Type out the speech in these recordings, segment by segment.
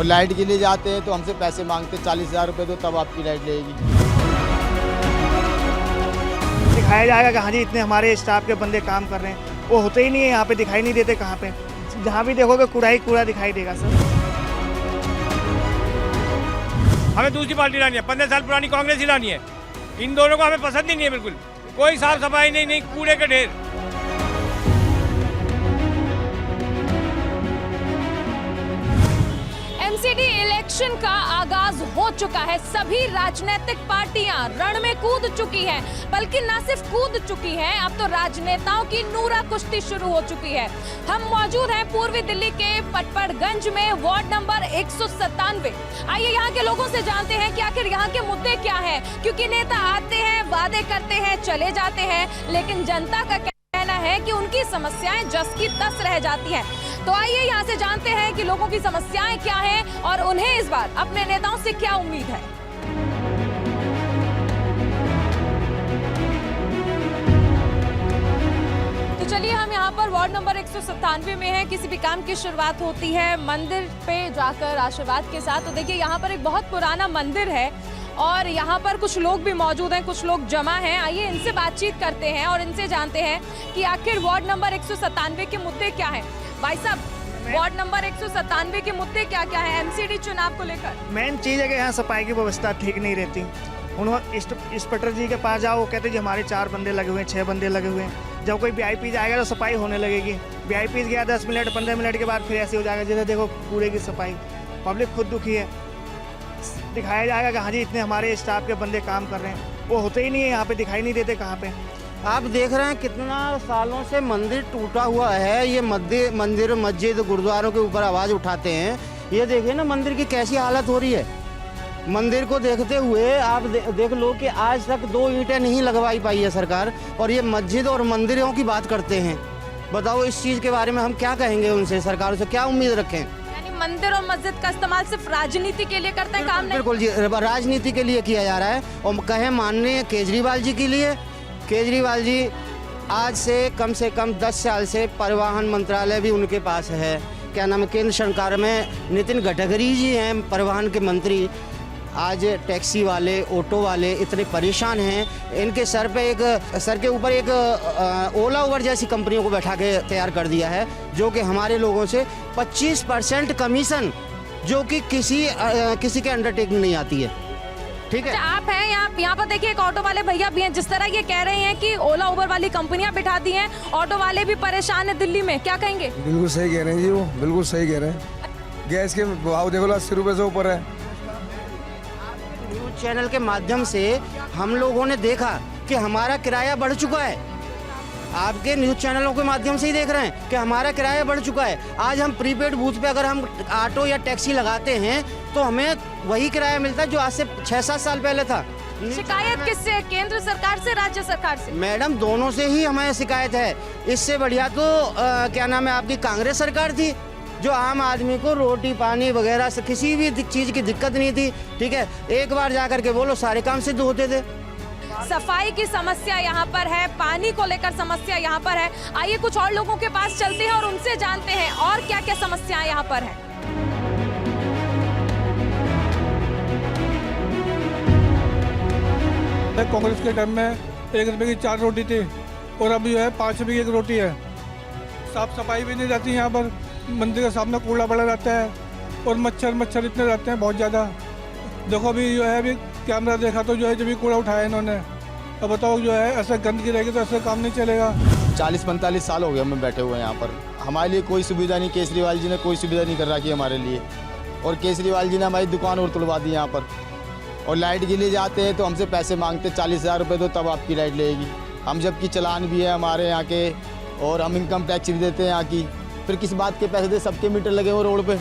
और लाइट के लिए जाते हैं तो हमसे पैसे मांगते 40,000 रुपये दो तब आपकी लाइट लगेगी। दिखाया जाएगा कि हाँ जी इतने हमारे स्टाफ के बंदे काम कर रहे हैं, वो होते ही नहीं है यहाँ पे, दिखाई नहीं देते कहाँ पे। जहाँ भी देखोगे कूड़ा ही कूड़ा दिखाई देगा सर। हमें दूसरी पार्टी लानी है, 15 साल पुरानी कांग्रेस ही लानी है। इन दोनों को हमें पसंद ही नहीं है, बिल्कुल कोई साफ सफाई नहीं, कूड़े के ढेर। एमसीडी इलेक्शन का आगाज हो चुका है। सभी राजनीतिक पार्टियां रण में कूद चुकी हैं, बल्कि न सिर्फ कूद चुकी हैं, अब तो राजनेताओं की नूरा कुश्ती शुरू हो चुकी है। हम मौजूद हैं पूर्वी दिल्ली के पटपड़गंज में, वार्ड नंबर 197। आइए यहाँ के लोगों से जानते हैं कि आखिर यहाँ के मुद्दे क्या हैं, क्योंकि नेता आते हैं, वादे करते हैं, चले जाते हैं, लेकिन जनता का कहना है कि उनकी समस्याएं जस की तस रह जाती हैं। तो आइए यहाँ से जानते हैं कि लोगों की समस्याएं क्या हैं और उन्हें इस बार अपने नेताओं से क्या उम्मीद है। तो चलिए, हम यहाँ पर वार्ड नंबर 197 में हैं। किसी भी काम की शुरुआत होती है मंदिर पे जाकर आशीर्वाद के साथ। तो देखिए, यहाँ पर एक बहुत पुराना मंदिर है और यहाँ पर कुछ लोग भी मौजूद हैं, कुछ लोग जमा हैं। आइए इनसे बातचीत करते हैं और इनसे जानते हैं कि आखिर वार्ड नंबर 197 के मुद्दे क्या हैं। भाई साहब, वार्ड नंबर 197 के मुद्दे क्या क्या है एमसीडी चुनाव को लेकर? मेन चीज़ है कि यहाँ सफाई की व्यवस्था ठीक नहीं रहती। उन्होंने इंस्पेक्टर जी के पास जाओ, वो कहते हैं जी हमारे 4 बंदे लगे हुए हैं, 6 बंदे लगे हुए हैं। जब कोई वीआईपी जाएगा तो सफाई होने लगेगी। वीआईपी गया 10 मिनट 15 मिनट के बाद फिर ऐसे हो जाएगा जैसे देखो कूड़े की सफाई। पब्लिक खुद दुखी है। दिखाया जाएगा कि हाँ जी इतने हमारे स्टाफ के बंदे काम कर रहे हैं, वो होते ही नहीं है यहाँ पे, दिखाई नहीं देते कहाँ पे। आप देख रहे हैं कितना सालों से मंदिर टूटा हुआ है। ये मंदिर मस्जिद गुरुद्वारों के ऊपर आवाज़ उठाते हैं। ये देखिए ना मंदिर की कैसी हालत हो रही है। मंदिर को देखते हुए आप देख लो कि आज तक 2 ईंटें नहीं लगवाई पाई है सरकार, और ये मस्जिद और मंदिरों की बात करते हैं। बताओ इस चीज़ के बारे में हम क्या कहेंगे उनसे, सरकार से क्या उम्मीद रखें? मंदिर और मस्जिद का इस्तेमाल सिर्फ राजनीति के लिए करते हैं, काम नहीं? बिल्कुल जी, राजनीति के लिए किया जा रहा है। और कहे माननीय केजरीवाल जी के लिए, केजरीवाल जी आज से कम 10 साल से परिवहन मंत्रालय भी उनके पास है। क्या नाम है, केंद्र सरकार में नितिन गडकरी जी हैं परिवहन के मंत्री। आज टैक्सी वाले, ऑटो वाले इतने परेशान हैं। इनके सर के ऊपर एक ओला उबर जैसी कंपनियों को बैठा के तैयार कर दिया है, जो कि हमारे लोगों से 25% कमीशन, जो कि किसी के अंडरटेकिंग नहीं आती है। ठीक है, आप हैं यहाँ पर देखिए, एक ऑटो वाले भैया भी हैं। जिस तरह ये कह रहे हैं कि ओला उबर वाली कंपनियां बिठा दी हैं, ऑटो वाले भी परेशान है दिल्ली में, क्या कहेंगे? बिल्कुल सही कह रहे हैं जी, वो बिल्कुल सही कह रहे हैं। गैस के भाव देखो 80 रुपये से ऊपर है। न्यूज़ चैनल के माध्यम से हम लोगों ने देखा कि हमारा किराया बढ़ चुका है। आपके न्यूज़ चैनलों के माध्यम से ही देख रहे हैं कि हमारा किराया बढ़ चुका है। आज हम प्रीपेड बूथ पे अगर हम ऑटो या टैक्सी लगाते हैं तो हमें वही किराया मिलता है जो आज से 6-7 साल पहले था। शिकायत किससे? केंद्र सरकार से, राज्य सरकार से? मैडम दोनों से ही हमें शिकायत है। इससे बढ़िया तो क्या नाम है आपकी कांग्रेस सरकार थी, जो आम आदमी को रोटी पानी वगैरह से किसी भी चीज़ की दिक्कत नहीं थी। ठीक है, एक बार जा करके बोलो सारे काम सिद्ध होते थे। सफाई की समस्या यहाँ पर है, पानी को लेकर समस्या यहाँ पर है। आइए कुछ और लोगों के पास चलते हैं और उनसे जानते हैं और क्या क्या समस्याएं यहाँ पर है। कांग्रेस के टाइम में 1 रुपए की 4 रोटी थी और अभी जो है 5 रुपए की 1 रोटी है। साफ सफाई भी नहीं रहती यहाँ पर। मंदिर के सामने कूड़ा पड़ा रहता है और मच्छर इतने रहते हैं बहुत ज़्यादा। देखो अभी जो है, अभी कैमरा देखा तो जो है जब भी कूड़ा उठाया इन्होंने। अब बताओ जो है ऐसे गंदगी रहेगी तो ऐसे काम नहीं चलेगा। 40-45 साल हो गए हमें बैठे हुए हैं यहाँ पर। हमारे लिए कोई सुविधा नहीं, केजरीवाल जी ने कोई सुविधा नहीं कर रखी हमारे लिए। और केजरीवाल जी ने हमारी दुकान और तुड़वा दी यहाँ पर। और लाइट के लिए जाते हैं तो हमसे पैसे मांगते 40,000 रुपये दो तब आपकी लाइट लगेगी। हम जबकि चलान भी है हमारे यहाँ के और हम इनकम टैक्स भी देते हैं यहाँ की, फिर किस बात के पैसे दे? सबके मीटर लगे हुए रोड पे।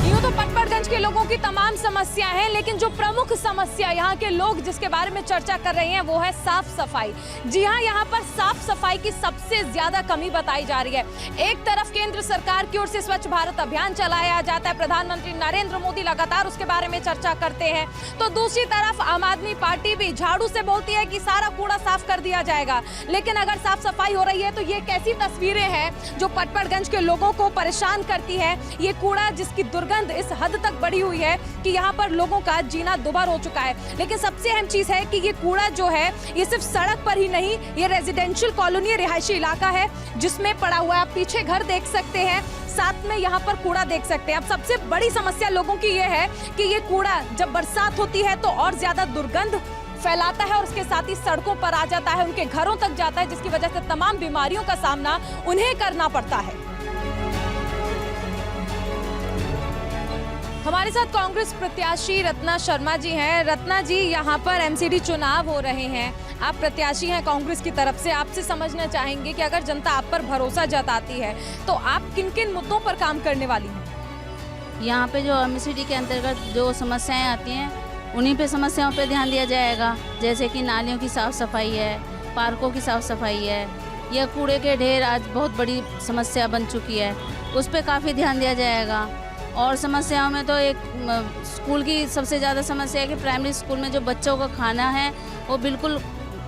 यूं तो पटपड़गंज पटपड़गंज के लोगों की तमाम समस्या हैं, लेकिन जो प्रमुख समस्या यहाँ के लोग जिसके बारे में चर्चा कर रहे हैं वो है साफ सफाई। जी हाँ, यहाँ पर साफ सफाई की सबसे ज्यादा कमी बताई जा रही है। एक तरफ केंद्र सरकार की ओर से स्वच्छ भारत अभियान चलाया जाता है, प्रधानमंत्री नरेंद्र मोदी लगातार उसके बारे में चर्चा करते हैं, तो दूसरी तरफ आम आदमी पार्टी भी झाड़ू से बोलती है कि सारा कूड़ा साफ कर दिया जाएगा। लेकिन अगर साफ सफाई हो रही है तो ये कैसी तस्वीरें हैं जो पटपड़गंज के लोगों को परेशान करती है। ये कूड़ा जिसकी दुर्गंध इस हद तक बढ़ी हुई है कि यहाँ पर लोगों का जीना दुभर हो चुका है। लेकिन सबसे अहम चीज है कि ये कूड़ा जो है ये सिर्फ सड़क पर ही नहीं, ये रेजिडेंशियल कॉलोनी रिहायशी इलाका है जिसमें पड़ा हुआ है। आप पीछे घर देख सकते हैं, साथ में यहाँ पर कूड़ा देख सकते हैं। अब सबसे बड़ी समस्या लोगों की ये है कि ये कूड़ा जब बरसात होती है तो और ज्यादा दुर्गंध फैलाता है और उसके साथ ही सड़कों पर आ जाता है, उनके घरों तक जाता है, जिसकी वजह से तमाम बीमारियों का सामना उन्हें करना पड़ता है। हमारे साथ कांग्रेस प्रत्याशी रत्ना शर्मा जी हैं। रत्ना जी, यहाँ पर एमसीडी चुनाव हो रहे हैं, आप प्रत्याशी हैं कांग्रेस की तरफ से, आपसे समझना चाहेंगे कि अगर जनता आप पर भरोसा जताती है तो आप किन किन मुद्दों पर काम करने वाली हैं? यहाँ पे जो एमसीडी के अंतर्गत जो समस्याएं आती हैं उन्हीं पे समस्याओं पे ध्यान दिया जाएगा, जैसे कि नालियों की साफ़ सफाई है, पार्कों की साफ़ सफाई है, या कूड़े के ढेर आज बहुत बड़ी समस्या बन चुकी है, उस पर काफ़ी ध्यान दिया जाएगा। और समस्याओं में तो एक स्कूल की सबसे ज़्यादा समस्या है कि प्राइमरी स्कूल में जो बच्चों का खाना है वो बिल्कुल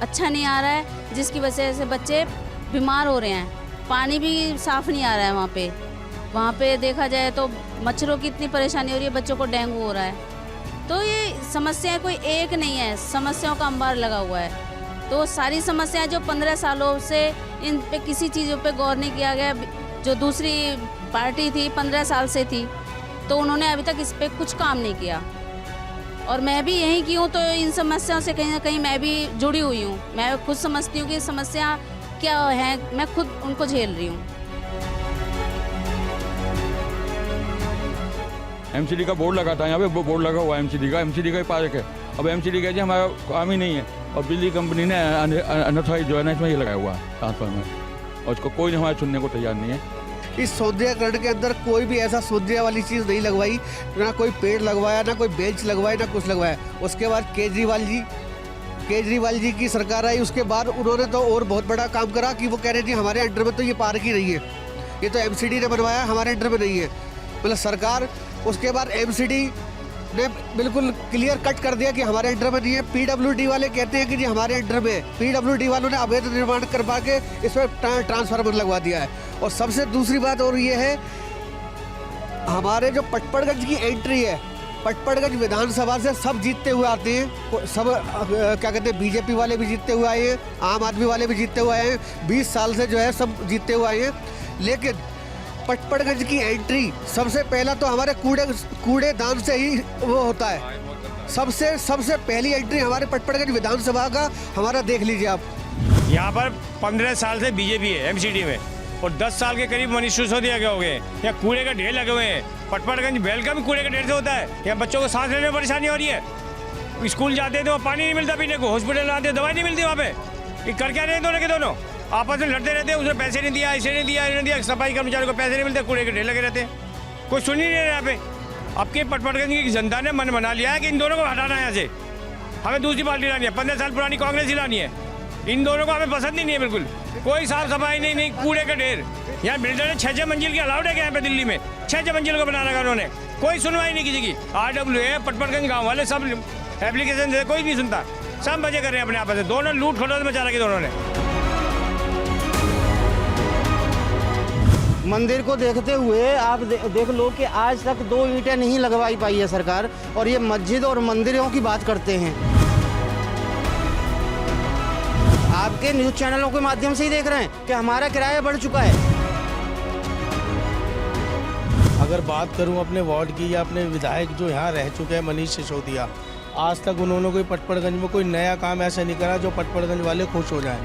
अच्छा नहीं आ रहा है, जिसकी वजह से बच्चे बीमार हो रहे हैं। पानी भी साफ़ नहीं आ रहा है वहाँ पे देखा जाए तो मच्छरों की इतनी परेशानी हो रही है, बच्चों को डेंगू हो रहा है। तो ये समस्याएं कोई एक नहीं है, समस्याओं का अंबार लगा हुआ है। तो सारी समस्याएं जो 15 सालों से इन पे किसी चीज़ों पे गौर नहीं किया गया, जो दूसरी पार्टी थी 15 साल से थी, तो उन्होंने अभी तक इस पे कुछ काम नहीं किया। और मैं भी यहीं की हूँ, तो इन समस्याओं से कहीं ना कहीं मैं भी जुड़ी हुई हूँ। मैं खुद समझती हूँ कि समस्या क्या है, मैं खुद उनको झेल रही हूँ। एमसीडी का बोर्ड लगा था, यहाँ पे वो बोर्ड लगा हुआ है एमसीडी का ही पार्क है। अब एमसीडी का जी हमारा काम ही नहीं है, और बिजली कंपनी ने अनऑथराइज जो है ना इसमें ये लगाया हुआ है ट्रांसफार्मर, और उसको कोई हमारे सुनने को तैयार नहीं है। इस सौंदर्यकरण के अंदर कोई भी ऐसा सौंदर्य वाली चीज़ नहीं लगवाई, ना कोई पेड़ लगवाया, ना कोई बेंच लगवाया, ना कुछ लगवाया। उसके बाद केजरीवाल जी की सरकार आई, उसके बाद उन्होंने तो और बहुत बड़ा काम करा कि वो कह रहे थे हमारे अंडर में तो ये पार्क ही नहीं है, ये तो एमसीडी ने बनवाया, हमारे अंडर में नहीं है, मतलब सरकार। उसके बाद एमसीडी ने बिल्कुल क्लियर कट कर दिया कि हमारे अंडर में नहीं है। पीडब्ल्यूडी वाले कहते हैं कि जी हमारे अंडर में है। पीडब्ल्यूडी वालों ने अवैध निर्माण करवा के इसमें ट्रांसफार्मर लगवा दिया है। और सबसे दूसरी बात और ये है, हमारे जो पटपड़गंज की एंट्री है, पटपड़गंज विधानसभा से सब जीतते हुए आते हैं, सब क्या कहते हैं, बीजेपी वाले भी जीतते हुए आए हैं, आम आदमी वाले भी जीतते हुए आए हैं, 20 साल से जो है सब जीतते हुए आए हैं। लेकिन पटपड़गंज की एंट्री सबसे पहला तो हमारे कूड़ेदान से ही वो होता है। सबसे पहली एंट्री हमारे पटपड़गंज विधानसभा का हमारा देख लीजिए आप। यहाँ पर 15 साल से बीजेपी है एमसीडी में, और 10 साल के करीब मनीष सिसोदिया के हो गए। यहाँ कूड़े का ढेर लगे हुए हैं, पटपड़गंज वेलकम कूड़े का ढेर से होता है। यहाँ बच्चों को सांस लेने में परेशानी हो रही है, स्कूल जाते हैं तो पानी नहीं मिलता पीने को, हॉस्पिटल आते हैं दवाई नहीं मिलती, वहाँ पे ये कर क्या रहे हैं दोनों के दोनों, आपस में लड़ते रहते हैं। उसने पैसे नहीं दिया, इसे नहीं दिया, इन्हें दिया, सफाई कर्मचारियों को पैसे नहीं मिलते, कूड़े के ढेर लगे रहते हैं, कोई सुन ही नहीं रहा यहाँ पे। अब के पटपड़गंज की जनता ने मन बना लिया है कि इन दोनों को हटाना है यहाँ से, हमें दूसरी पार्टी लानी है, 15 साल पुरानी कांग्रेस ही लानी है। इन दोनों को हमें पसंद ही नहीं है बिल्कुल, कोई साफ सफाई नहीं, कूड़े का ढेर। यहाँ बिल्डर ने 6 मंजिल की अलाउड है क्या यहाँ पे दिल्ली में, 6 मंजिल को बना रखा उन्होंने, कोई सुनवाई नहीं किसी की। RWA पटपड़गंज गाँव वाले सब एप्लीकेशन दे, कोई नहीं सुनता, सब मजे कर रहे हैं अपने आपस में, दोनों लूट खटोस मचा रखी दोनों ने। मंदिर को देखते हुए आप देख लो कि आज तक 2 ईंटें नहीं लगवाई पाई है सरकार, और ये मस्जिद और मंदिरों की बात करते हैं। आपके न्यूज़ चैनलों के माध्यम से ही देख रहे हैं कि हमारा किराया बढ़ चुका है। अगर बात करूं अपने वार्ड की या अपने विधायक जो यहाँ रह चुके हैं मनीष सिसोदिया, आज तक उन्होंने कोई पटपड़गंज में कोई नया काम ऐसा नहीं करा जो पटपड़गंज वाले खुश हो जाएं।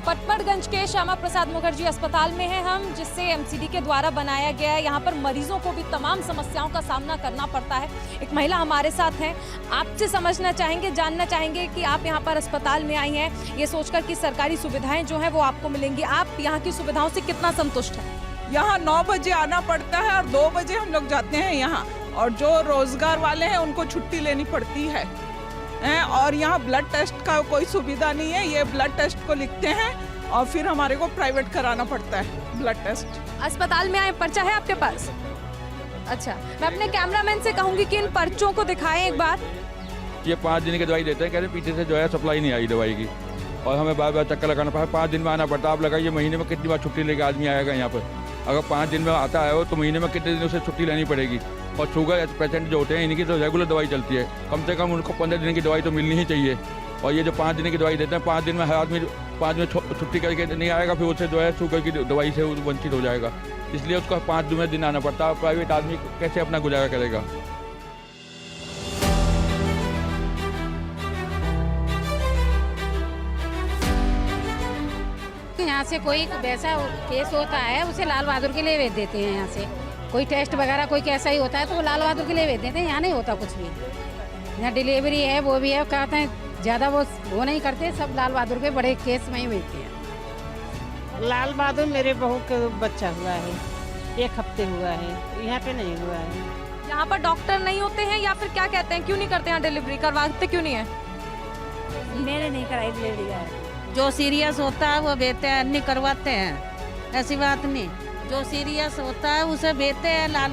पटपड़गंज के श्यामा प्रसाद मुखर्जी अस्पताल में है हम, जिससे एमसीडी के द्वारा बनाया गया है। यहाँ पर मरीजों को भी तमाम समस्याओं का सामना करना पड़ता है। एक महिला हमारे साथ हैं, आपसे समझना चाहेंगे, जानना चाहेंगे कि आप यहाँ पर अस्पताल में आई हैं ये सोचकर कि सरकारी सुविधाएं जो हैं वो आपको मिलेंगी, आप यहाँ की सुविधाओं से कितना संतुष्ट हैं? यहाँ 9 बजे आना पड़ता है और 2 बजे हम लोग जाते हैं यहाँ। और जो रोजगार वाले हैं उनको छुट्टी लेनी पड़ती है। और यहाँ ब्लड टेस्ट का कोई सुविधा नहीं है। ये ब्लड टेस्ट को लिखते हैं और फिर हमारे को प्राइवेट कराना पड़ता है ब्लड टेस्ट। अस्पताल में आए, पर्चा है आपके पास? अच्छा, मैं अपने कैमरामैन से कहूंगी कि इन पर्चों को दिखाएं एक बार। ये 5 दिन की दवाई देते हैं, कहते हैं पीछे से जो है सप्लाई नहीं आई दवाई की और हमें बार बार चक्कर लगाना पड़ा। 5 दिन में आना पड़ता है। आप लगाइए महीने में कितनी बार छुट्टी लेके आदमी आएगा यहाँ पर। अगर 5 दिन में आता है वो तो महीने में कितने दिनों से छुट्टी लेनी पड़ेगी। और शुगर पेशेंट जो होते हैं इनकी तो रेगुलर दवाई चलती है, कम से कम उनको 15 दिन की दवाई तो मिलनी ही चाहिए। और ये जो 5 दिन की दवाई देते हैं, 5 दिन में हर आदमी 5 दिन छुट्टी करके नहीं आएगा, फिर उससे जो है शुगर की दवाई से वंचित हो जाएगा। इसलिए उसको 5 दिन आना पड़ता है। प्राइवेट आदमी कैसे अपना गुजारा करेगा। यहाँ से कोई वैसा केस होता है उसे लाल बहादुर के लिए भेज देते हैं। यहाँ से कोई टेस्ट वगैरह कोई कैसा ही होता है तो वो लाल बहादुर के लिए भेज देते हैं। यहाँ नहीं होता कुछ भी। यहाँ डिलीवरी है वो भी है, कहते हैं ज़्यादा वो नहीं करते, सब लाल बहादुर के बड़े केस में ही भेजते हैं। लाल बहादुर मेरे बहू का बच्चा हुआ है, 1 हफ्ते हुआ है, यहाँ पे नहीं हुआ है। यहाँ पर डॉक्टर नहीं होते हैं या फिर क्या कहते हैं, क्यों नहीं करते यहाँ डिलीवरी? करवाते क्यों नहीं है? मेरे नहीं कराई डिलीवरी है। जो सीरियस होता है वो भेजते हैं, नहीं करवाते हैं, ऐसी बात नहीं। जो सीरियस होता है उसे भेजते हैं लाल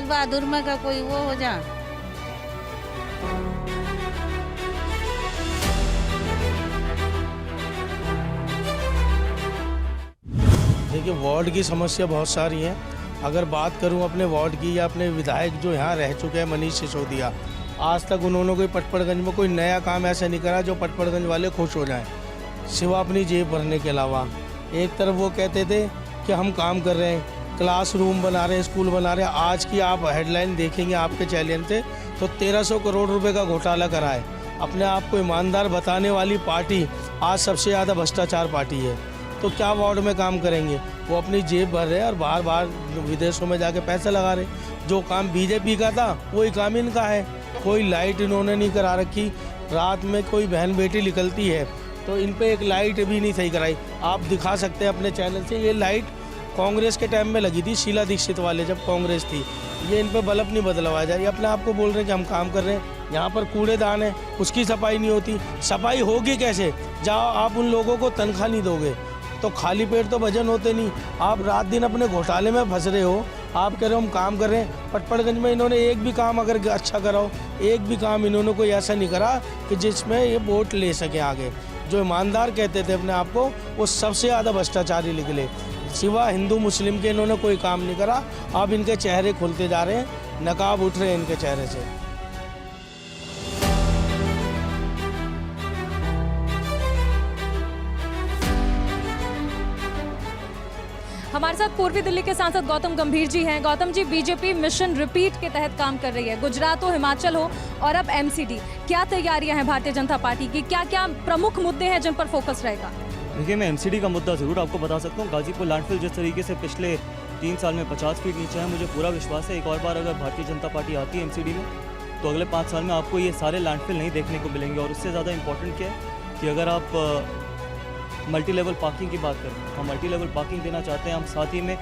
बहादुर में का कोई वो हो जा। देखिए, वार्ड की समस्या बहुत सारी है। अगर बात करूं अपने वार्ड की या अपने विधायक जो यहाँ रह चुके हैं मनीष सिसोदिया, आज तक उन्होंने कोई पटपड़गंज में कोई नया काम ऐसा नहीं करा जो पटपड़गंज वाले खुश हो जाएं, सिवा अपनी जेब भरने के अलावा। एक तरफ वो कहते थे कि हम काम कर रहे हैं, क्लासरूम बना रहे हैं, स्कूल बना रहे हैं। आज की आप हेडलाइन देखेंगे आपके चैनल से तो 1300 करोड़ रुपए का घोटाला करा है। अपने आप को ईमानदार बताने वाली पार्टी आज सबसे ज़्यादा भ्रष्टाचार पार्टी है। तो क्या वार्ड में काम करेंगे? वो अपनी जेब भर रहे हैं और बार विदेशों में जाके पैसा लगा रहे। जो काम बीजेपी का था वही काम इनका है। कोई लाइट इन्होंने नहीं करा रखी। रात में कोई बहन बेटी निकलती है तो इन पे एक लाइट भी नहीं सही कराई। आप दिखा सकते हैं अपने चैनल से। ये लाइट कांग्रेस के टाइम में लगी थी, शीला दीक्षित वाले जब कांग्रेस थी। ये इन पे बल्ब नहीं बदलवाया जाए। ये अपने आप को बोल रहे हैं कि हम काम कर रहे हैं। यहाँ पर कूड़ेदान है, उसकी सफाई नहीं होती। सफाई होगी कैसे? जाओ आप उन लोगों को तनख्वाह नहीं दोगे तो खाली पेट तो भजन होते नहीं। आप रात दिन अपने घोटाले में फंस रहे हो। आप कह रहे हो हम काम कर रहे हैं। पटपड़गंज में इन्होंने एक भी काम अगर अच्छा करा हो, एक भी काम इन्होंने कोई ऐसा नहीं करा कि जिसमें ये वोट ले सके आगे। जो ईमानदार कहते थे अपने आप को वो सबसे ज़्यादा भ्रष्टाचारी निकले। सिवा हिंदू मुस्लिम के इन्होंने कोई काम नहीं करा। अब इनके चेहरे खुलते जा रहे हैं, नकाब उठ रहे हैं इनके चेहरे से। हमारे साथ पूर्वी दिल्ली के सांसद गौतम गंभीर जी हैं। Gautam ji, BJP mission repeat के तहत काम कर रही है, गुजरात हो, हिमाचल हो और अब एमसीडी। क्या तैयारियां हैं भारतीय जनता पार्टी की? क्या क्या प्रमुख मुद्दे हैं जिन पर फोकस रहेगा? देखिए, मैं एमसीडी का मुद्दा ज़रूर आपको बता सकता हूँ। गाजीपुर लैंडफिल जिस तरीके से पिछले 3 साल में 50 फीट नीचे है, मुझे पूरा विश्वास है एक और बार अगर भारतीय जनता पार्टी आती है एमसीडी में तो अगले 5 साल में आपको ये सारे लैंडफिल नहीं देखने को मिलेंगे। और उससे ज़्यादा इंपॉर्टेंट क्या है कि अगर आप मल्टी लेवल पार्किंग की बात करें, हम मल्टी लेवल पार्किंग देना चाहते हैं। हम साथ ही में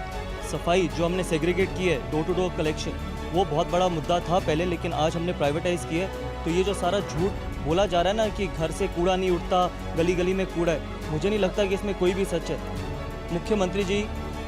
सफाई जो हमने सेग्रीगेट की है, डोर टू डोर कलेक्शन, वो बहुत बड़ा मुद्दा था पहले, लेकिन आज हमने प्राइवेटाइज़ किया है। तो ये जो सारा झूठ बोला जा रहा है ना कि घर से कूड़ा नहीं उठता, गली गली में कूड़ा है, मुझे नहीं लगता कि इसमें कोई भी सच है। मुख्यमंत्री जी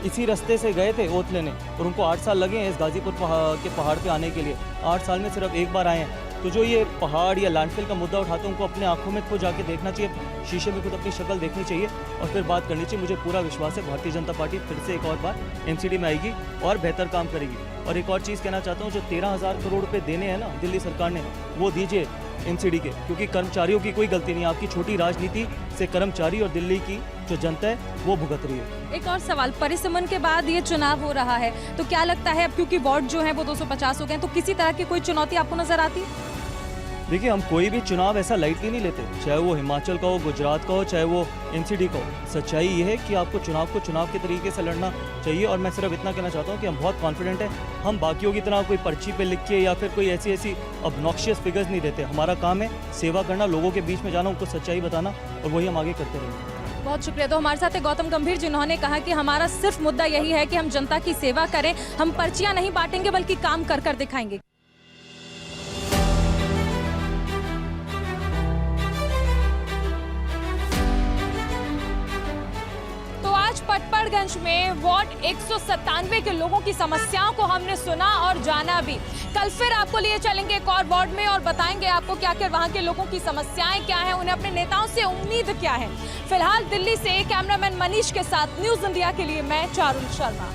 इसी रास्ते से गए थे ओथ लेने और उनको 8 साल लगे हैं इस गाजीपुर के पहाड़ पे आने के लिए। 8 साल में सिर्फ एक बार आए हैं। तो जो ये पहाड़ या लैंडफिल का मुद्दा उठाते हैं उनको अपने आंखों में खुद जाके देखना चाहिए, शीशे में खुद अपनी शक्ल देखनी चाहिए और फिर बात करनी चाहिए। मुझे पूरा विश्वास है भारतीय जनता पार्टी फिर से एक और बार एमसीडी में आएगी और बेहतर काम करेगी। और एक और चीज़ कहना चाहता हूँ, जो 13,000 करोड़ रुपये देने हैं ना दिल्ली सरकार ने, वो दीजिए एमसीडी के, क्योंकि कर्मचारियों की कोई गलती नहीं। आपकी छोटी राजनीति से कर्मचारी और दिल्ली की जो जनता है वो भुगत रही है। एक और सवाल, परिसमन के बाद ये चुनाव हो रहा है तो क्या लगता है अब क्योंकि वार्ड जो है वो 250 हो गए, तो किसी तरह की कोई चुनौती आपको नजर आती है? देखिए, हम कोई भी चुनाव ऐसा लाइटली नहीं लेते, चाहे वो हिमाचल का हो, गुजरात का हो, चाहे वो एमसीडी का हो। सच्चाई ये है कि आपको चुनाव को चुनाव के तरीके से लड़ना चाहिए। और मैं सिर्फ इतना कहना चाहता हूँ कि हम बहुत कॉन्फिडेंट हैं। हम बाकियों की तरह कोई पर्ची पे लिख के या फिर कोई ऐसी ऑब्नॉक्शियस फिगर्स नहीं देते। हमारा काम है सेवा करना, लोगों के बीच में जाना, उनको सच्चाई बताना और वही हम आगे करते रहेंगे। बहुत शुक्रिया। तो हमारे साथ है गौतम गंभीर, जिन्होंने कहा कि हमारा सिर्फ मुद्दा यही है कि हम जनता की सेवा करें, हम पर्चियां नहीं बांटेंगे बल्कि काम कर कर दिखाएंगे। पटपड़गंज में वार्ड 197 के लोगों की समस्याओं को हमने सुना और जाना भी। कल फिर आपको लिए चलेंगे एक और वार्ड में और बताएंगे आपको क्या क्या वहां के लोगों की समस्याएं क्या हैं, उन्हें अपने नेताओं से उम्मीद क्या है। फिलहाल दिल्ली से कैमरामैन मनीष के साथ न्यूज़ इंडिया के लिए मैं चारुल शर्मा।